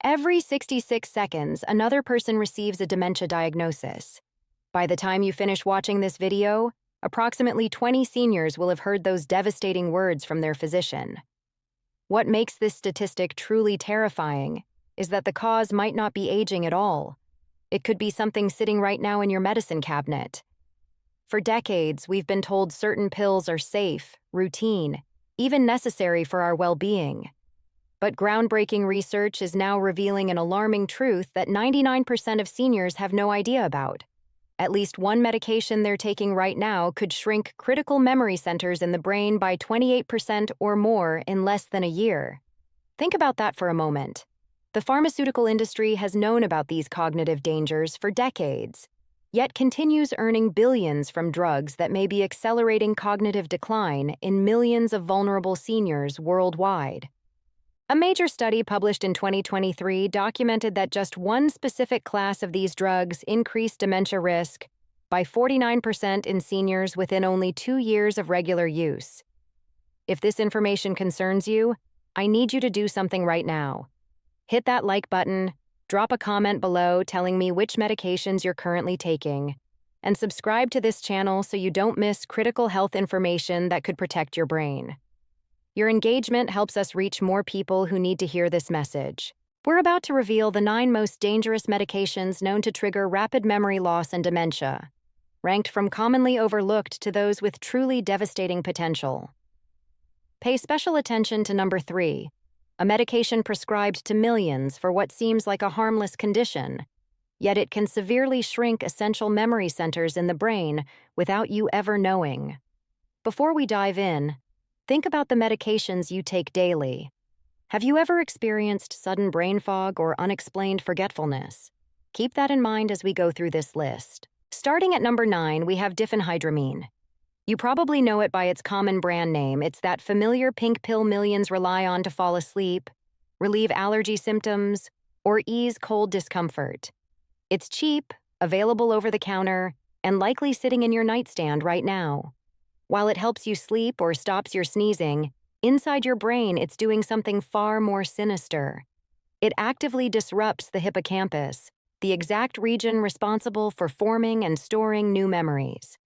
Every 66 seconds, another person receives a dementia diagnosis. By the time you finish watching this video, approximately 20 seniors will have heard those devastating words from their physician. What makes this statistic truly terrifying is that the cause might not be aging at all. It could be something sitting right now in your medicine cabinet. For decades, we've been told certain pills are safe, routine, even necessary for our well-being. But groundbreaking research is now revealing an alarming truth that 99% of seniors have no idea about. At least one medication they're taking right now could shrink critical memory centers in the brain by 28% or more in less than a year. Think about that for a moment. The pharmaceutical industry has known about these cognitive dangers for decades, yet continues earning billions from drugs that may be accelerating cognitive decline in millions of vulnerable seniors worldwide. A major study published in 2023 documented that just one specific class of these drugs increased dementia risk by 49% in seniors within only 2 years of regular use. If this information concerns you, I need you to do something right now. Hit that like button, drop a comment below telling me which medications you're currently taking, and subscribe to this channel so you don't miss critical health information that could protect your brain. Your engagement helps us reach more people who need to hear this message. We're about to reveal the 9 most dangerous medications known to trigger rapid memory loss and dementia, ranked from commonly overlooked to those with truly devastating potential. Pay special attention to number 3, a medication prescribed to millions for what seems like a harmless condition, yet it can severely shrink essential memory centers in the brain without you ever knowing. Before we dive in, think about the medications you take daily. Have you ever experienced sudden brain fog or unexplained forgetfulness? Keep that in mind as we go through this list. Starting at number 9, we have diphenhydramine. You probably know it by its common brand name. It's that familiar pink pill millions rely on to fall asleep, relieve allergy symptoms, or ease cold discomfort. It's cheap, available over the counter, and likely sitting in your nightstand right now. While it helps you sleep or stops your sneezing, inside your brain it's doing something far more sinister. It actively disrupts the hippocampus, the exact region responsible for forming and storing new memories.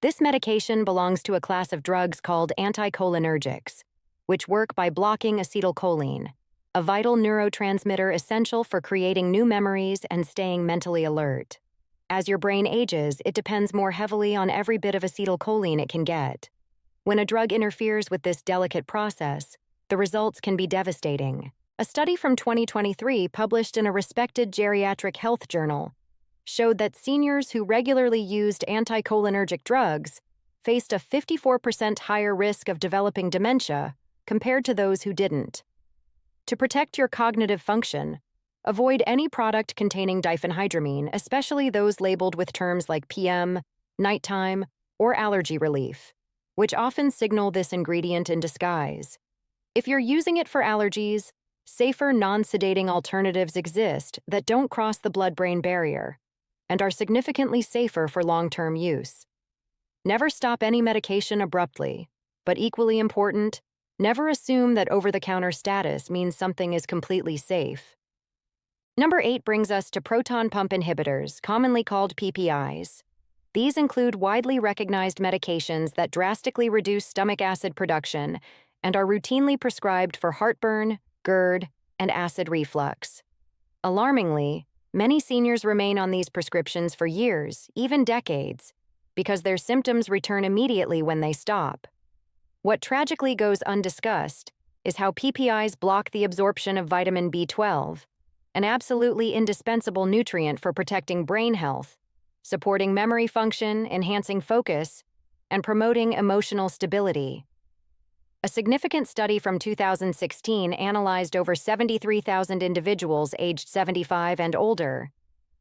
This medication belongs to a class of drugs called anticholinergics, which work by blocking acetylcholine, a vital neurotransmitter essential for creating new memories and staying mentally alert. As your brain ages, it depends more heavily on every bit of acetylcholine it can get. When a drug interferes with this delicate process, the results can be devastating. A study from 2023 published in a respected geriatric health journal showed that seniors who regularly used anticholinergic drugs faced a 54% higher risk of developing dementia compared to those who didn't. To protect your cognitive function, avoid any product containing diphenhydramine, especially those labeled with terms like PM, nighttime, or allergy relief, which often signal this ingredient in disguise. If you're using it for allergies, safer non-sedating alternatives exist that don't cross the blood-brain barrier and are significantly safer for long-term use. Never stop any medication abruptly, but equally important, never assume that over-the-counter status means something is completely safe. Number 8 brings us to proton pump inhibitors, commonly called PPIs. These include widely recognized medications that drastically reduce stomach acid production and are routinely prescribed for heartburn, GERD, and acid reflux. Alarmingly, many seniors remain on these prescriptions for years, even decades, because their symptoms return immediately when they stop. What tragically goes undiscussed is how PPIs block the absorption of vitamin B12, an absolutely indispensable nutrient for protecting brain health, supporting memory function, enhancing focus, and promoting emotional stability. A significant study from 2016 analyzed over 73,000 individuals aged 75 and older,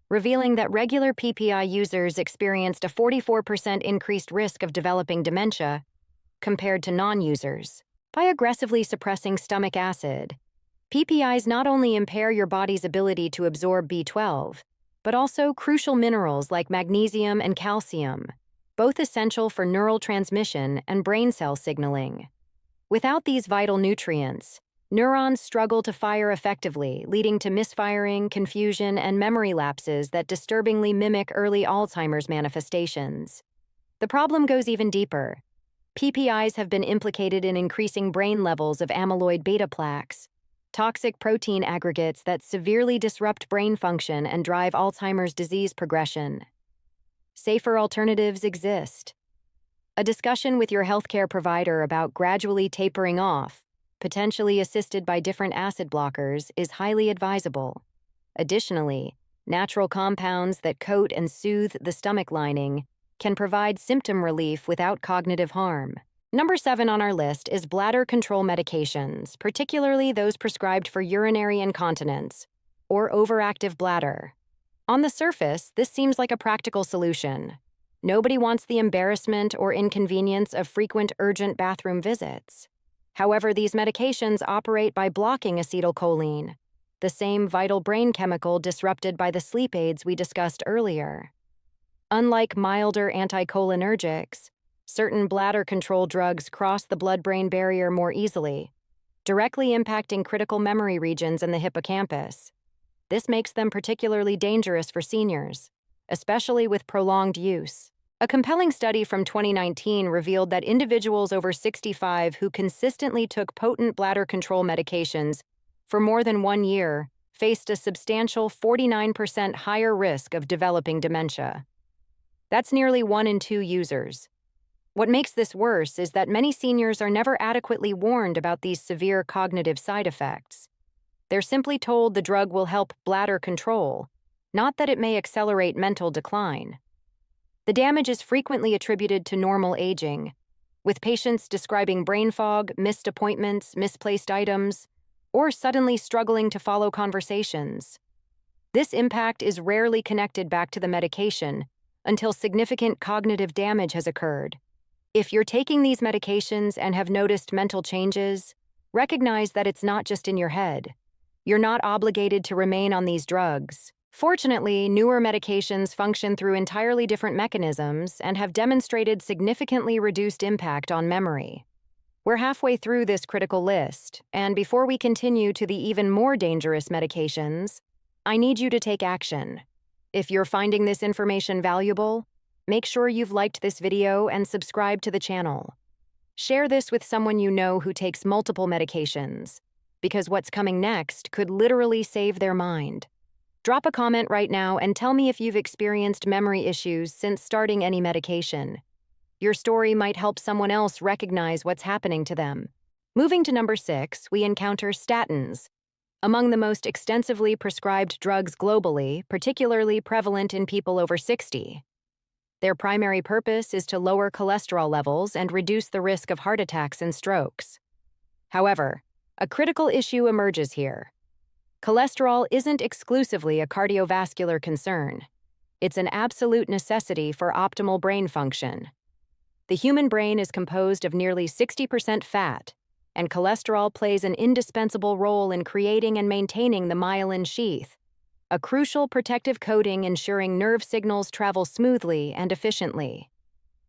revealing that regular PPI users experienced a 44% increased risk of developing dementia compared to non-users. By aggressively suppressing stomach acid, PPIs not only impair your body's ability to absorb B12, but also crucial minerals like magnesium and calcium, both essential for neural transmission and brain cell signaling. Without these vital nutrients, Neurons struggle to fire effectively, leading to misfiring, confusion, and memory lapses that disturbingly mimic early Alzheimer's manifestations. The problem goes even deeper. PPIs have been implicated in increasing brain levels of amyloid beta plaques, toxic protein aggregates that severely disrupt brain function and drive Alzheimer's disease progression. Safer alternatives exist. A discussion with your healthcare provider about gradually tapering off, potentially assisted by different acid blockers, is highly advisable. Additionally, natural compounds that coat and soothe the stomach lining can provide symptom relief without cognitive harm. Number 7 on our list is bladder control medications, particularly those prescribed for urinary incontinence or overactive bladder. On the surface, this seems like a practical solution. Nobody wants the embarrassment or inconvenience of frequent urgent bathroom visits. However, these medications operate by blocking acetylcholine, the same vital brain chemical disrupted by the sleep aids we discussed earlier. Unlike milder anticholinergics, certain bladder control drugs cross the blood-brain barrier more easily, directly impacting critical memory regions in the hippocampus. This makes them particularly dangerous for seniors, especially with prolonged use. A compelling study from 2019 revealed that individuals over 65 who consistently took potent bladder control medications for more than 1 year faced a substantial 49% higher risk of developing dementia. That's nearly 1 in 2 users. What makes this worse is that many seniors are never adequately warned about these severe cognitive side effects. They're simply told the drug will help bladder control, not that it may accelerate mental decline. The damage is frequently attributed to normal aging, with patients describing brain fog, missed appointments, misplaced items, or suddenly struggling to follow conversations. This impact is rarely connected back to the medication until significant cognitive damage has occurred. If you're taking these medications and have noticed mental changes, recognize that it's not just in your head. You're not obligated to remain on these drugs. Fortunately, newer medications function through entirely different mechanisms and have demonstrated significantly reduced impact on memory. We're halfway through this critical list, and before we continue to the even more dangerous medications, I need you to take action. If you're finding this information valuable, make sure you've liked this video and subscribe to the channel. Share this with someone you know who takes multiple medications, because what's coming next could literally save their mind. Drop a comment right now and tell me if you've experienced memory issues since starting any medication. Your story might help someone else recognize what's happening to them. Moving to number 6, we encounter statins, among the most extensively prescribed drugs globally, particularly prevalent in people over 60. Their primary purpose is to lower cholesterol levels and reduce the risk of heart attacks and strokes. However, a critical issue emerges here. Cholesterol isn't exclusively a cardiovascular concern. It's an absolute necessity for optimal brain function. The human brain is composed of nearly 60% fat, and cholesterol plays an indispensable role in creating and maintaining the myelin sheath, a crucial protective coating ensuring nerve signals travel smoothly and efficiently.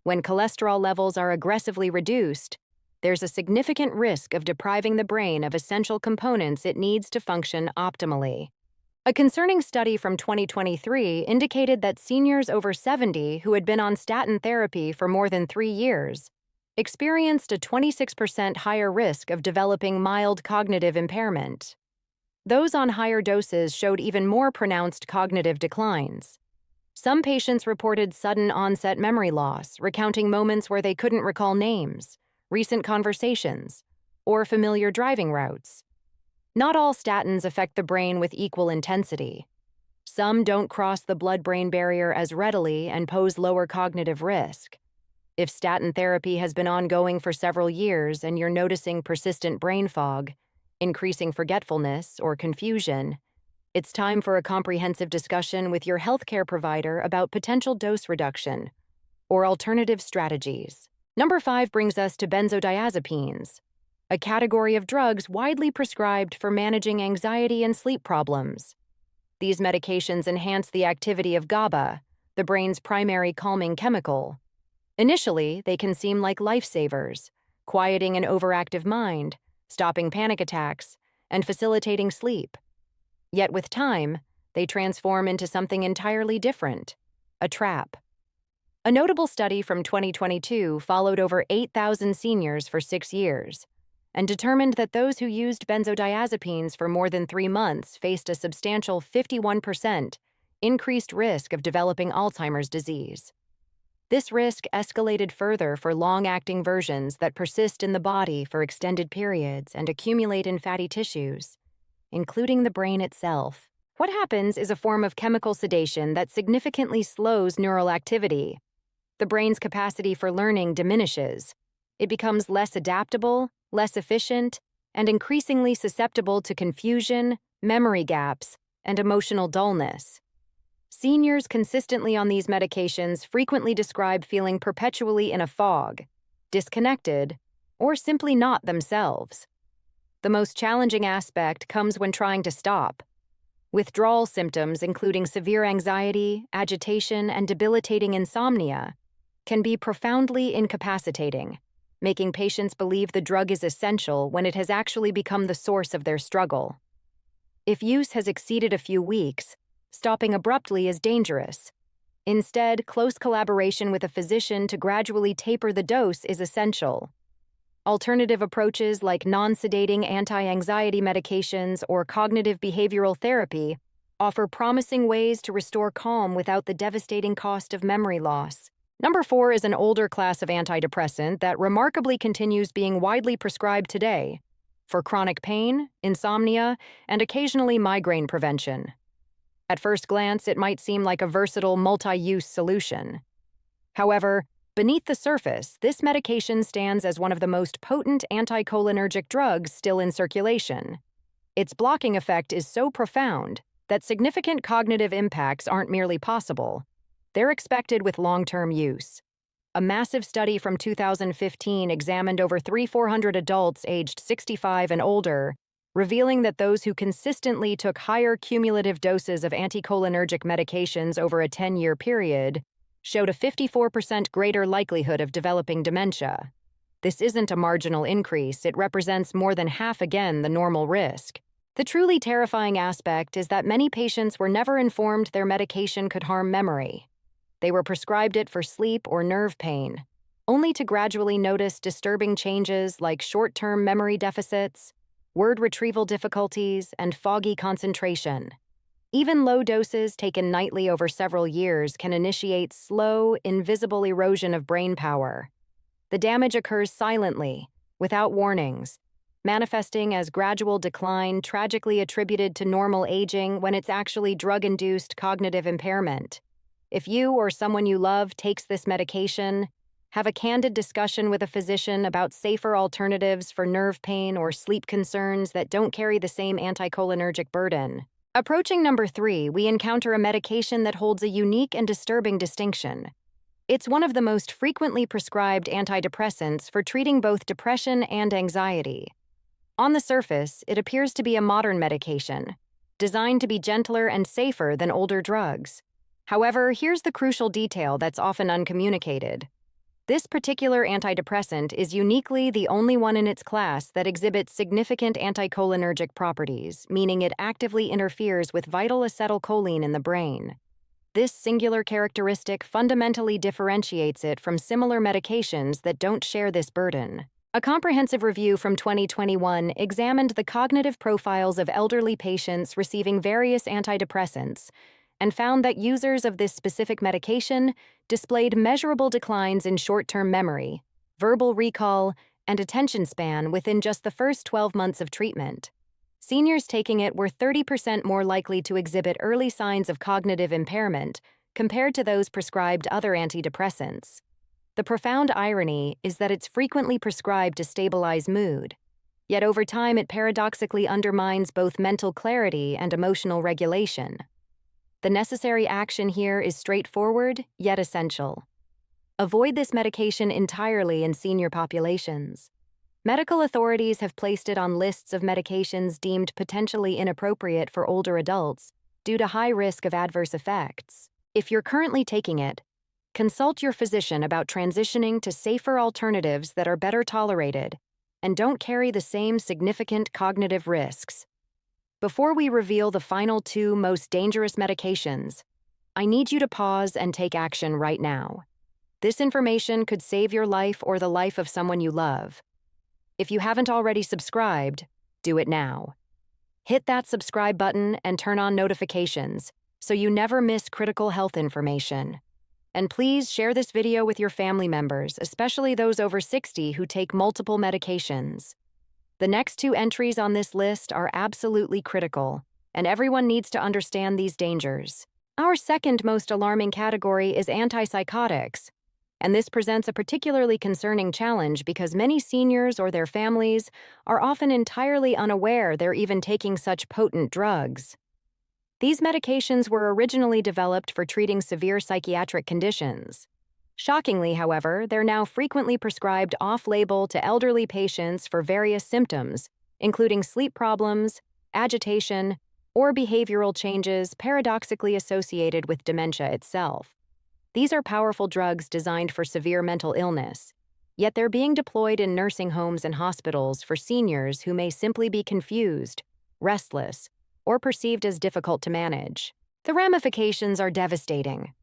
When cholesterol levels are aggressively reduced, there's a significant risk of depriving the brain of essential components it needs to function optimally. A concerning study from 2023 indicated that seniors over 70 who had been on statin therapy for more than 3 years experienced a 26% higher risk of developing mild cognitive impairment. Those on higher doses showed even more pronounced cognitive declines. Some patients reported sudden onset memory loss, recounting moments where they couldn't recall names, recent conversations, or familiar driving routes. Not all statins affect the brain with equal intensity. Some don't cross the blood-brain barrier as readily and pose lower cognitive risk. If statin therapy has been ongoing for several years and you're noticing persistent brain fog, increasing forgetfulness, or confusion, it's time for a comprehensive discussion with your healthcare provider about potential dose reduction or alternative strategies. Number 5 brings us to benzodiazepines, a category of drugs widely prescribed for managing anxiety and sleep problems. These medications enhance the activity of GABA, the brain's primary calming chemical. Initially, they can seem like lifesavers, quieting an overactive mind, stopping panic attacks, and facilitating sleep. Yet with time, they transform into something entirely different: a trap. A notable study from 2022 followed over 8,000 seniors for 6 years and determined that those who used benzodiazepines for more than 3 months faced a substantial 51% increased risk of developing Alzheimer's disease. This risk escalated further for long-acting versions that persist in the body for extended periods and accumulate in fatty tissues, including the brain itself. What happens is a form of chemical sedation that significantly slows neural activity. The brain's capacity for learning diminishes. It becomes less adaptable, less efficient, and increasingly susceptible to confusion, memory gaps, and emotional dullness. Seniors consistently on these medications frequently describe feeling perpetually in a fog, disconnected, or simply not themselves. The most challenging aspect comes when trying to stop. Withdrawal symptoms, including severe anxiety, agitation, and debilitating insomnia, can be profoundly incapacitating, making patients believe the drug is essential when it has actually become the source of their struggle. If use has exceeded a few weeks, stopping abruptly is dangerous. Instead, close collaboration with a physician to gradually taper the dose is essential. Alternative approaches like non-sedating anti-anxiety medications or cognitive behavioral therapy offer promising ways to restore calm without the devastating cost of memory loss. Number 4 is an older class of antidepressant that remarkably continues being widely prescribed today for chronic pain, insomnia, and occasionally migraine prevention. At first glance, it might seem like a versatile, multi-use solution. However, beneath the surface, this medication stands as one of the most potent anticholinergic drugs still in circulation. Its blocking effect is so profound that significant cognitive impacts aren't merely possible. They're expected with long-term use. A massive study from 2015 examined over 300-400 adults aged 65 and older, revealing that those who consistently took higher cumulative doses of anticholinergic medications over a 10-year period showed a 54% greater likelihood of developing dementia. This isn't a marginal increase, it represents more than half again the normal risk. The truly terrifying aspect is that many patients were never informed their medication could harm memory. They were prescribed it for sleep or nerve pain, only to gradually notice disturbing changes like short-term memory deficits, word retrieval difficulties, and foggy concentration. Even low doses taken nightly over several years can initiate slow, invisible erosion of brain power. The damage occurs silently, without warnings, manifesting as gradual decline tragically attributed to normal aging when it's actually drug-induced cognitive impairment. If you or someone you love takes this medication, have a candid discussion with a physician about safer alternatives for nerve pain or sleep concerns that don't carry the same anticholinergic burden. Approaching number 3, we encounter a medication that holds a unique and disturbing distinction. It's one of the most frequently prescribed antidepressants for treating both depression and anxiety. On the surface, it appears to be a modern medication, designed to be gentler and safer than older drugs. However, here's the crucial detail that's often uncommunicated. This particular antidepressant is uniquely the only one in its class that exhibits significant anticholinergic properties, meaning it actively interferes with vital acetylcholine in the brain. This singular characteristic fundamentally differentiates it from similar medications that don't share this burden. A comprehensive review from 2021 examined the cognitive profiles of elderly patients receiving various antidepressants and found that users of this specific medication displayed measurable declines in short-term memory, verbal recall, and attention span within just the first 12 months of treatment. Seniors taking it were 30% more likely to exhibit early signs of cognitive impairment compared to those prescribed other antidepressants. The profound irony is that it's frequently prescribed to stabilize mood, yet over time it paradoxically undermines both mental clarity and emotional regulation. The necessary action here is straightforward, yet essential. Avoid this medication entirely in senior populations. Medical authorities have placed it on lists of medications deemed potentially inappropriate for older adults due to high risk of adverse effects. If you're currently taking it, consult your physician about transitioning to safer alternatives that are better tolerated and don't carry the same significant cognitive risks. Before we reveal the final two most dangerous medications, I need you to pause and take action right now. This information could save your life or the life of someone you love. If you haven't already subscribed, do it now. Hit that subscribe button and turn on notifications so you never miss critical health information. And please share this video with your family members, especially those over 60 who take multiple medications. The next two entries on this list are absolutely critical, and everyone needs to understand these dangers. Our second most alarming category is antipsychotics, and this presents a particularly concerning challenge because many seniors or their families are often entirely unaware they're even taking such potent drugs. These medications were originally developed for treating severe psychiatric conditions. Shockingly, however, they're now frequently prescribed off-label to elderly patients for various symptoms, including sleep problems, agitation, or behavioral changes paradoxically associated with dementia itself. These are powerful drugs designed for severe mental illness, yet they're being deployed in nursing homes and hospitals for seniors who may simply be confused, restless, or perceived as difficult to manage. The ramifications are devastating.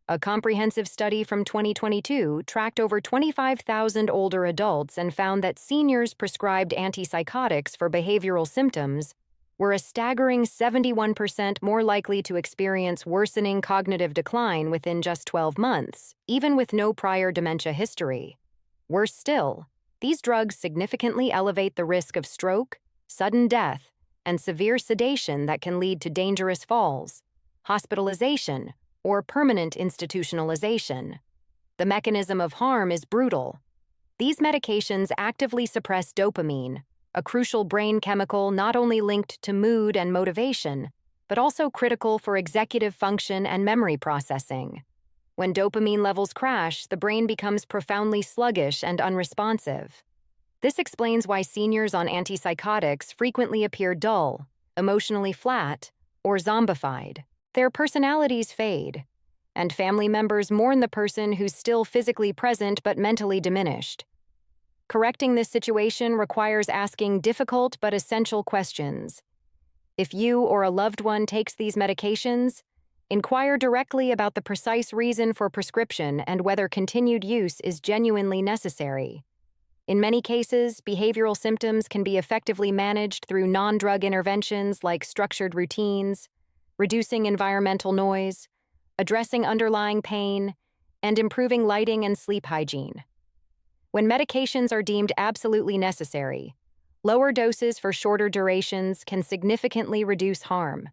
A comprehensive study from 2022 tracked over 25,000 older adults and found that seniors prescribed antipsychotics for behavioral symptoms were a staggering 71% more likely to experience worsening cognitive decline within just 12 months, even with no prior dementia history. Worse still, these drugs significantly elevate the risk of stroke, sudden death, and severe sedation that can lead to dangerous falls, hospitalization, or permanent institutionalization. The mechanism of harm is brutal. These medications actively suppress dopamine, a crucial brain chemical not only linked to mood and motivation, but also critical for executive function and memory processing. When dopamine levels crash, the brain becomes profoundly sluggish and unresponsive. This explains why seniors on antipsychotics frequently appear dull, emotionally flat, or zombified. Their personalities fade, and family members mourn the person who's still physically present but mentally diminished. Correcting this situation requires asking difficult but essential questions. If you or a loved one takes these medications, inquire directly about the precise reason for prescription and whether continued use is genuinely necessary. In many cases, behavioral symptoms can be effectively managed through non-drug interventions like structured routines, reducing environmental noise, addressing underlying pain, and improving lighting and sleep hygiene. When medications are deemed absolutely necessary, lower doses for shorter durations can significantly reduce harm.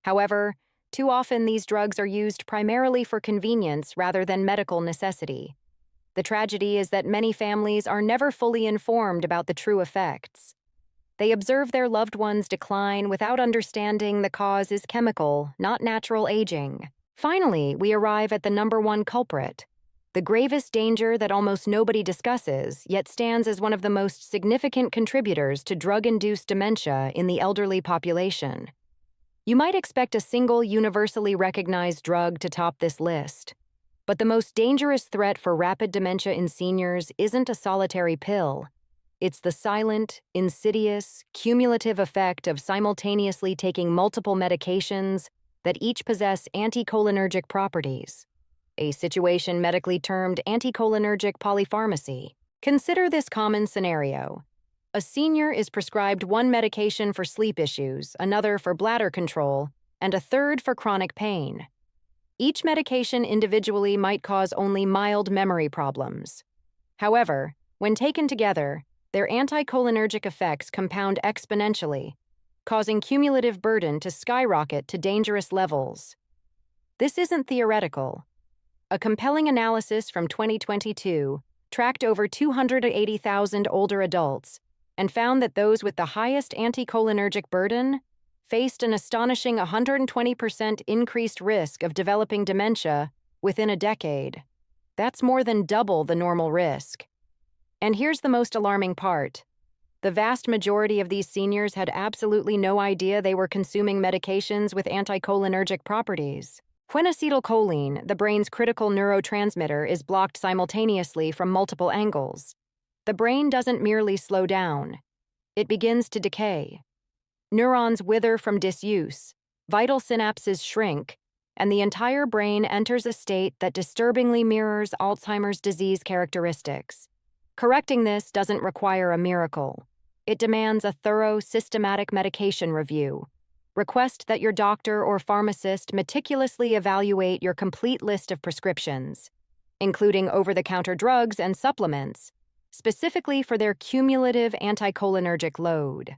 However, too often these drugs are used primarily for convenience rather than medical necessity. The tragedy is that many families are never fully informed about the true effects. They observe their loved ones decline without understanding the cause is chemical, not natural aging. Finally, we arrive at the number one culprit, the gravest danger that almost nobody discusses, yet stands as one of the most significant contributors to drug-induced dementia in the elderly population. You might expect a single universally recognized drug to top this list, but the most dangerous threat for rapid dementia in seniors isn't a solitary pill. It's the silent, insidious, cumulative effect of simultaneously taking multiple medications that each possess anticholinergic properties, a situation medically termed anticholinergic polypharmacy. Consider this common scenario. A senior is prescribed one medication for sleep issues, another for bladder control, and a third for chronic pain. Each medication individually might cause only mild memory problems. However, when taken together, their anticholinergic effects compound exponentially, causing cumulative burden to skyrocket to dangerous levels. This isn't theoretical. A compelling analysis from 2022 tracked over 280,000 older adults and found that those with the highest anticholinergic burden faced an astonishing 120% increased risk of developing dementia within a decade. That's more than double the normal risk. And here's the most alarming part. The vast majority of these seniors had absolutely no idea they were consuming medications with anticholinergic properties. When acetylcholine, the brain's critical neurotransmitter, is blocked simultaneously from multiple angles, The brain doesn't merely slow down, it begins to decay. Neurons wither from disuse, vital synapses shrink, and the entire brain enters a state that disturbingly mirrors Alzheimer's disease characteristics. Correcting this doesn't require a miracle. It demands a thorough, systematic medication review. Request that your doctor or pharmacist meticulously evaluate your complete list of prescriptions, including over-the-counter drugs and supplements, specifically for their cumulative anticholinergic load.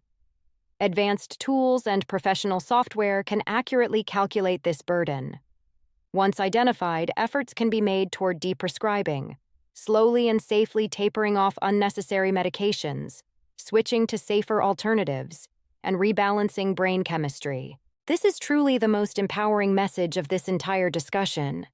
Advanced tools and professional software can accurately calculate this burden. Once identified, efforts can be made toward deprescribing, slowly and safely tapering off unnecessary medications, switching to safer alternatives, and rebalancing brain chemistry. This is truly the most empowering message of this entire discussion.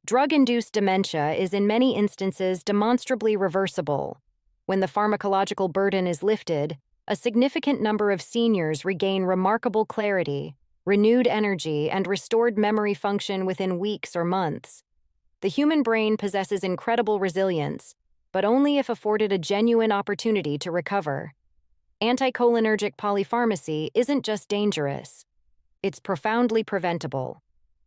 Drug-induced dementia is in many instances demonstrably reversible. When the pharmacological burden is lifted, a significant number of seniors regain remarkable clarity, renewed energy, and restored memory function within weeks or months. The human brain possesses incredible resilience, but only if afforded a genuine opportunity to recover. Anticholinergic polypharmacy isn't just dangerous, it's profoundly preventable.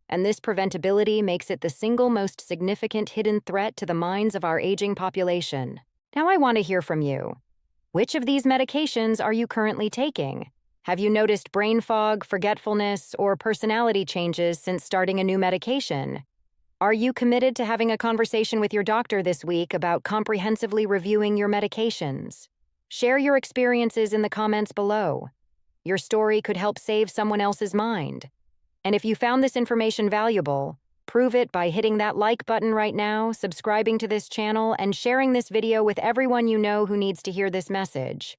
And this preventability makes it the single most significant hidden threat to the minds of our aging population. Now I want to hear from you. Which of these medications are you currently taking? Have you noticed brain fog, forgetfulness, or personality changes since starting a new medication? Are you committed to having a conversation with your doctor this week about comprehensively reviewing your medications? Share your experiences in the comments below. Your story could help save someone else's mind. And if you found this information valuable, prove it by hitting that like button right now, subscribing to this channel, and sharing this video with everyone you know who needs to hear this message.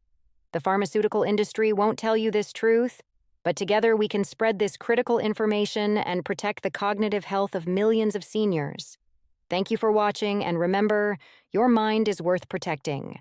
The pharmaceutical industry won't tell you this truth, but together we can spread this critical information and protect the cognitive health of millions of seniors. Thank you for watching, and remember, your mind is worth protecting.